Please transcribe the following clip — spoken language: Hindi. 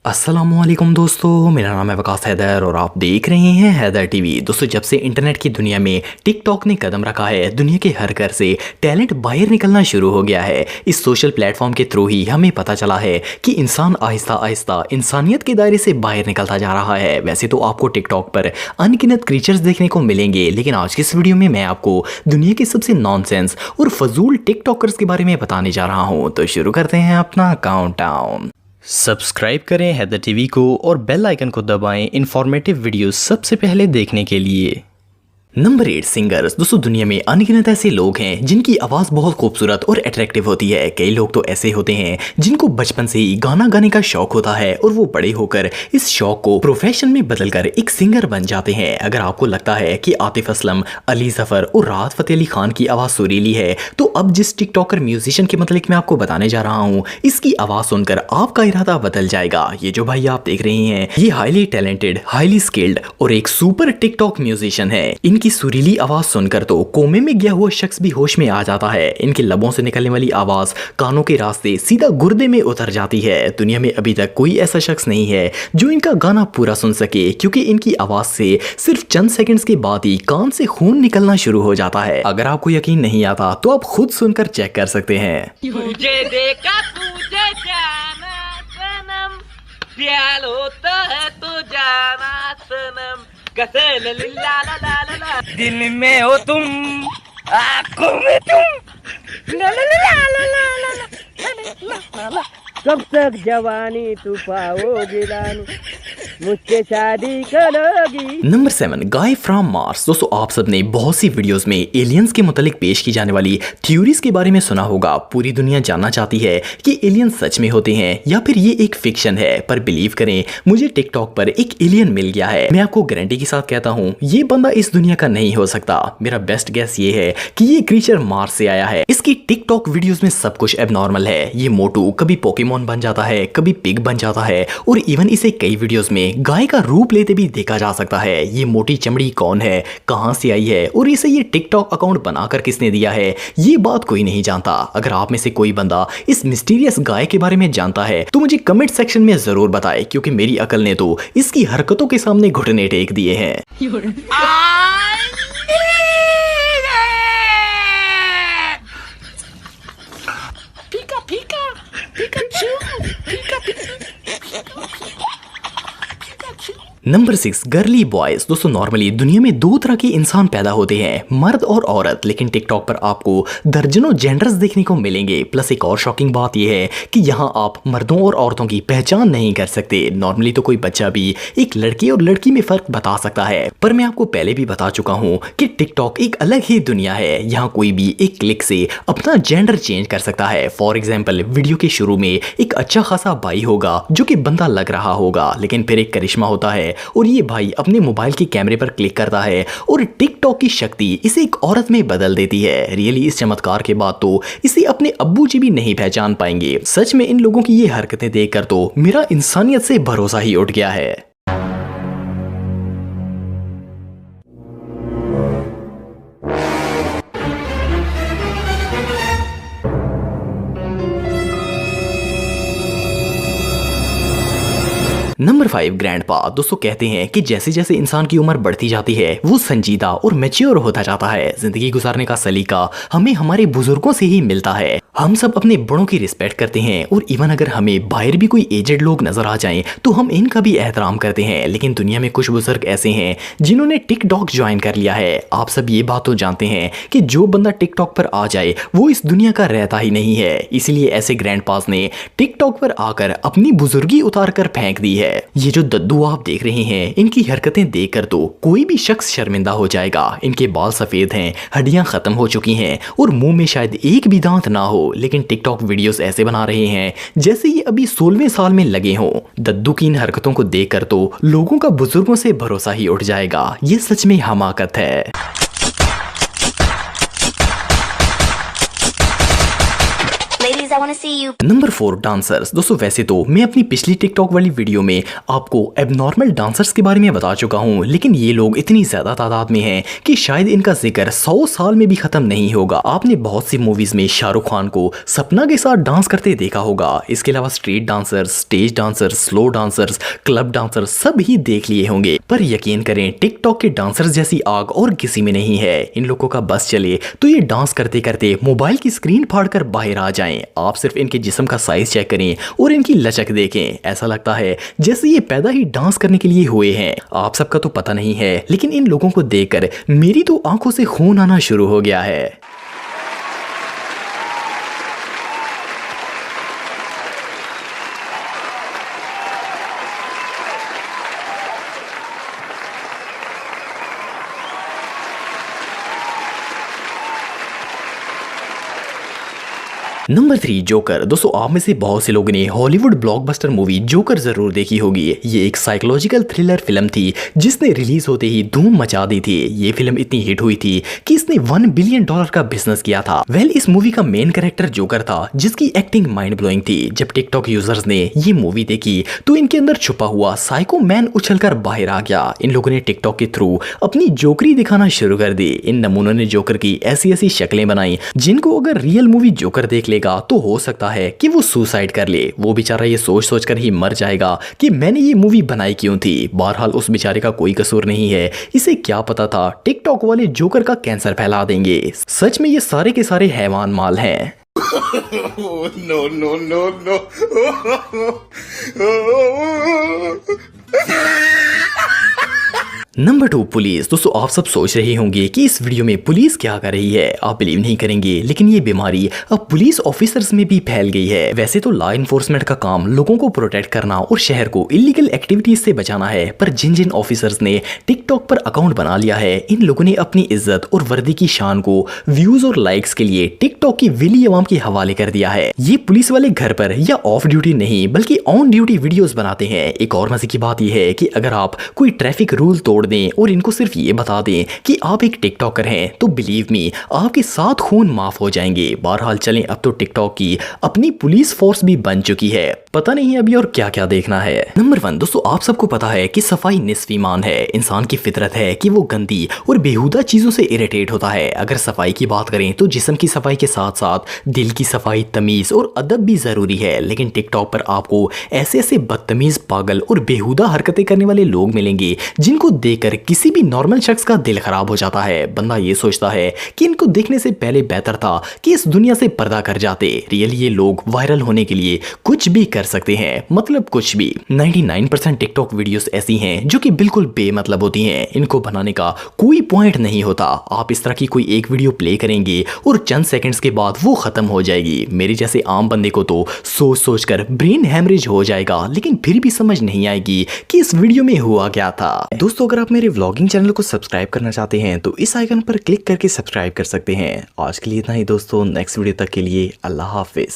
अस्सलामुअलैकुम दोस्तों, मेरा नाम है वकास हैदर और आप देख रहे हैं हैदर टीवी। दोस्तों, जब से इंटरनेट की दुनिया में टिकटॉक ने कदम रखा है, दुनिया के हर घर से टैलेंट बाहर निकलना शुरू हो गया है। इस सोशल प्लेटफॉर्म के थ्रू ही हमें पता चला है कि इंसान आहिस्ता आहिस्ता इंसानियत के दायरे से बाहर निकलता जा रहा है। वैसे तो आपको टिकटॉक पर अनगिनत क्रीचर्स देखने को मिलेंगे, लेकिन आज की इस वीडियो में मैं आपको दुनिया के सबसे नॉनसेंस और फजूल टिकटॉकर्स के बारे में बताने जा रहा हूँ। तो शुरू करते हैं अपना काउंटडाउन। सब्सक्राइब करें हैदर टीवी को और बेल आइकन को दबाएं इन्फॉर्मेटिव वीडियो सबसे पहले देखने के लिए। Number 8 singers. दोस्तों, दुनिया में अनगिनत ऐसे लोग हैं जिनकी आवाज़ बहुत खूबसूरत और अट्रैक्टिव होती है। कई लोग तो ऐसे होते हैं जिनको बचपन से ही गाना गाने का शौक होता है और वो बड़े होकर इस शौक को प्रोफेशन में बदलकर एक सिंगर बन जाते हैं। अगर आपको लगता है कि आतिफ असलम, अली जफर और राहत फतेह अली खान की आवाज़ सुरीली है, तो अब जिस टिकटॉकर म्यूजिशियन के मतलब मैं आपको बताने जा रहा हूँ, इसकी आवाज़ सुनकर आपका इरादा बदल जाएगा। ये जो भाई आप देख रहे हैं, ये हाईली टैलेंटेड, हाईली स्किल्ड और एक सुपर टिकटॉक म्यूजिशियन है। इनकी सुरीली आवाज सुनकर तो कोमे में गया हुआ शख्स भी होश में आ जाता है। इनके लबों से निकलने वाली आवाज कानों के रास्ते सीधा गुर्दे में उतर जाती है। दुनिया में अभी तक कोई ऐसा शख्स नहीं है जो इनका गाना पूरा सुन सके, क्योंकि इनकी आवाज से सिर्फ चंद सेकंड्स के बाद ही कान से खून निकलना शुरू हो जाता है। अगर आपको यकीन नहीं आता तो आप खुद सुनकर चेक कर सकते हैं। तुझे देखा तुझे जाना सनम, प्यार होता है तो जाना सनम, कसम ला ला ला ला ला, दिल में हो तुम, आँखों में तुम, ला ला ला ला ला ला ला ला, कब तक जवानी तू पाओगी रानी, मुझसे शादी करोगी। Number 7 guy from Mars. दोस्तों, आप सबने बहुत सी वीडियोस में एलियंस के मुतालिक पेश की जाने वाली थ्योरीज के बारे में सुना होगा। पूरी दुनिया जानना चाहती है कि एलियंस सच में होते हैं या फिर ये एक फिक्शन है। पर बिलीव करें, मुझे टिकटॉक पर एक एलियन मिल गया है। मैं आपको गारंटी के साथ कहता हूँ, ये बंदा इस दुनिया का नहीं हो सकता। मेरा बेस्ट गेस ये है कि ये क्रीचर मार्स से आया है। इसकी टिकटॉक वीडियोज में सब कुछ एबनॉर्मल है। ये मोटू कभी पोकेमोन बन जाता है, कभी पिग बन जाता है और इवन इसे कई वीडियोज में गाय का रूप लेते भी देखा जा सकता है। ये मोटी चमड़ी कौन है, कहां से आई है और इसे ये टिकटॉक अकाउंट बनाकर किसने दिया है, ये बात कोई नहीं जानता। अगर आप में से कोई बंदा इस मिस्टीरियस गाय के बारे में जानता है तो मुझे कमेंट सेक्शन में जरूर बताएं, क्योंकि मेरी अकल ने तो इसकी हरकतों के सामने घुटने टेक दिए हैं। Number 6 girly boys. दोस्तों, नॉर्मली दुनिया में दो तरह के इंसान पैदा होते हैं, मर्द और औरत। लेकिन टिकटॉक पर आपको दर्जनों जेंडर्स देखने को मिलेंगे। प्लस एक और शॉकिंग बात यह है कि यहाँ आप मर्दों और औरतों की पहचान नहीं कर सकते। नॉर्मली तो कोई बच्चा भी एक लड़के और लड़की में फर्क बता सकता है, पर मैं आपको पहले भी बता चुका हूँ कि टिकटॉक एक अलग ही दुनिया है। यहाँ कोई भी एक क्लिक से अपना जेंडर चेंज कर सकता है। फॉर एग्जाम्पल, वीडियो के शुरू में एक अच्छा खासा भाई होगा जो कि बंदा लग रहा होगा, लेकिन फिर एक करिश्मा होता है और ये भाई अपने मोबाइल के कैमरे पर क्लिक करता है और टिकटॉक की शक्ति इसे एक औरत में बदल देती है। रियली इस चमत्कार के बाद तो इसे अपने अब्बू जी भी नहीं पहचान पाएंगे। सच में इन लोगों की ये हरकतें देखकर तो मेरा इंसानियत से भरोसा ही उठ गया है। Number 5 grandpa. दोस्तों, कहते हैं कि जैसे जैसे इंसान की उम्र बढ़ती जाती है वो संजीदा और मैच्योर होता जाता है। जिंदगी गुजारने का सलीका हमें हमारे बुजुर्गों से ही मिलता है। हम सब अपने बड़ों की रिस्पेक्ट करते हैं और इवन अगर हमें बाहर भी कोई एजेड लोग नजर आ जाएं तो हम इनका भी एहतराम करते हैं। लेकिन दुनिया में कुछ बुजुर्ग ऐसे हैं जिन्होंने टिकटॉक ज्वाइन कर लिया है। आप सब ये बात तो जानते हैं कि जो बंदा टिकटॉक पर आ जाए वो इस दुनिया का रहता ही नहीं है। इसलिए ऐसे ग्रैंडपास ने टिकटॉक पर आकर अपनी बुजुर्गी उतार कर फेंक दी है। ये जो दद्दू आप देख रहे हैं, इनकी हरकतें देखकर तो कोई भी शख्स शर्मिंदा हो जाएगा। इनके बाल सफेद हैं, हड्डियां खत्म हो चुकी हैं और मुंह में शायद एक भी दांत ना हो, लेकिन टिकटॉक वीडियोस ऐसे बना रहे हैं जैसे ये अभी 16वें साल में लगे हों। दद्दू की इन हरकतों को देखकर तो लोगों का बुजुर्गों से भरोसा ही उठ जाएगा। ये सच में हमाकत है। Ladies I wanna see you. Number 4 dancers. दोस्तों वैसे तो मैं अपनी पिछली टिकटॉक वाली वीडियो में आपको एबनॉर्मल डांसर्स के बारे में बता चुका हूं, लेकिन ये लोग इतनी ज्यादा तादाद में हैं कि शायद इनका जिक्र 100 साल में भी खत्म नहीं होगा। आपने बहुत सी मूवीज में शाहरुख खान को सपना के साथ डांस करते देखा होगा। इसके अलावा street dancers, stage dancers, slow dancers, club dancers सब ही देख लिए होंगे, पर यकीन करें टिकटॉक के डांसर्स जैसी आग और किसी में नहीं है। इन लोगों का बस चले तो ये डांस करते करते मोबाइल की स्क्रीन फाड़कर बाहर आ जाएं। आप सिर्फ इनके जिस्म का साइज चेक करें और इनकी लचक देखें, ऐसा लगता है जैसे ये पैदा ही डांस करने के लिए हुए हैं। आप सबका तो पता नहीं है, लेकिन इन लोगों को देखकर मेरी तो आंखों से खून आना शुरू हो गया है। Number 3 joker. दोस्तों आप में से बहुत से लोगों ने हॉलीवुड ब्लॉकबस्टर मूवी जोकर जरूर देखी होगी। ये एक साइकोलॉजिकल थ्रिलर फिल्म थी जिसने रिलीज होते ही धूम मचा दी थी। ये फिल्म इतनी हिट हुई थी कि इसने $1 बिलियन का बिजनेस किया था। इस मूवी का मेन कैरेक्टर जोकर था जिसकी एक्टिंग माइंड ब्लोइंग थी। जब टिकटॉक यूजर्स ने ये मूवी देखी तो इनके अंदर छुपा हुआ साइको मैन उछलकर बाहर आ गया। इन लोगों ने टिकटॉक के थ्रू अपनी जोकरी दिखाना शुरू कर दी। इन नमूनों ने जोकर की ऐसी ऐसी शक्लें बनाई जिनको अगर रियल मूवी जोकर देख तो हो सकता है कि वो सुसाइड कर ले। वो बेचारा ये सोच सोच कर ही मर जाएगा कि मैंने ये मूवी बनाई क्यों थी। बहरहाल उस बेचारे का कोई कसूर नहीं है। इसे क्या पता था टिकटॉक वाले जोकर का कैंसर फैला देंगे। सच में ये सारे के सारे हैवान माल हैं। No, no, no, no. Number 2 police. दोस्तों आप सब सोच रहे होंगे कि इस वीडियो में पुलिस क्या कर रही है। आप बिलीव नहीं करेंगे, लेकिन ये बीमारी अब पुलिस ऑफिसर्स में भी फैल गई है। वैसे तो लॉ इन्फोर्समेंट का काम लोगों को प्रोटेक्ट करना और शहर को इलीगल एक्टिविटीज से बचाना है, पर जिन जिन ऑफिसर्स ने टिकटॉक पर अकाउंट बना लिया है, इन लोगों ने अपनी इज्जत और वर्दी की शान को व्यूज और लाइक्स के लिए टिकटॉक की विली अवाम के हवाले कर दिया है। ये पुलिस वाले घर पर या ऑफ ड्यूटी नहीं बल्कि ऑन ड्यूटी वीडियोस बनाते हैं। एक और मजे की बात यह है कि अगर आप कोई ट्रैफिक रूल तोड़ दें और इनको सिर्फ ये बता दें कि आप एक टिकटॉकर हैं, तो बिलीव मी आपके 7 खून माफ हो जाएंगे। बहरहाल चलें, अब तो टिकटॉक की अपनी पुलिस फोर्स भी बन चुकी है। पता नहीं अभी और क्या क्या देखना है। नंबर 1 दोस्तों आप सबको पता है कि सफाई निस्फ ईमान है। इंसान की फितरत है कि वो गंदी और बेहुदा चीजों से इरिटेट होता है। अगर सफाई की बात करें तो जिस्म की सफाई के साथ साथ दिल की सफाई, तमीज और अदब भी जरूरी है। लेकिन टिकटॉक पर आपको ऐसे ऐसे बदतमीज, पागल और बेहुदा हरकतें करने वाले लोग मिलेंगे जिनको देखकर किसी भी नॉर्मल शख्स का दिल खराब हो जाता है। बंदा ये सोचता है कि इनको देखने से पहले बेहतर था कि इस दुनिया से पर्दा कर जाते। रियली ये लोग वायरल होने के लिए कुछ भी कर सकते हैं, मतलब कुछ भी। 99% टिकटॉक वीडियोस ऐसी हैं जो कि बिल्कुल बेमतलब होती हैं। इनको बनाने का कोई पॉइंट नहीं होता। आप इस तरह की कोई एक वीडियो प्ले करेंगे और चंद सेकंड्स के बाद वो खत्म हो जाएगी। मेरे जैसे आम बंदे को तो सोच सोच कर ब्रेन हैमरेज हो जाएगा, लेकिन फिर भी समझ नहीं आएगी कि इस वीडियो में हुआ क्या था। दोस्तों अगर आप मेरे व्लॉगिंग चैनल को सब्सक्राइब करना चाहते हैं तो इस आइकन पर क्लिक करके सब्सक्राइब कर सकते हैं। आज के लिए इतना ही दोस्तों, नेक्स्ट वीडियो तक के लिए अल्लाह हाफिज।